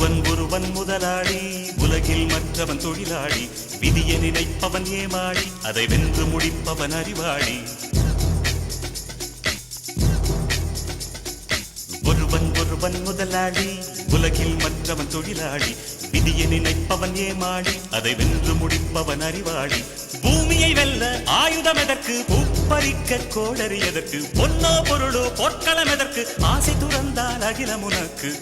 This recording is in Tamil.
ஒருவன் முதலாளி, உலகில் மற்றவன் தொழிலாளி. விதியை நினைப்பவன் ஏமாளி, அதை வென்று முடிப்பவன் அறிவாளி. ஒருவன் முதலாளி, உலகில் மற்றவன் தொழிலாளி. விதியை நினைப்பவன் ஏமாளி, அதை வென்று முடிப்பவன் அறிவாளி. பூமியை வெல்ல ஆயுதம் எதற்கு, பூப்பறிக்க கோடரி எதற்கு, பொன்னோ பொருளோ பொற்களம் எதற்கு, ஆசை துறந்தால் அகிலம் உனக்கு.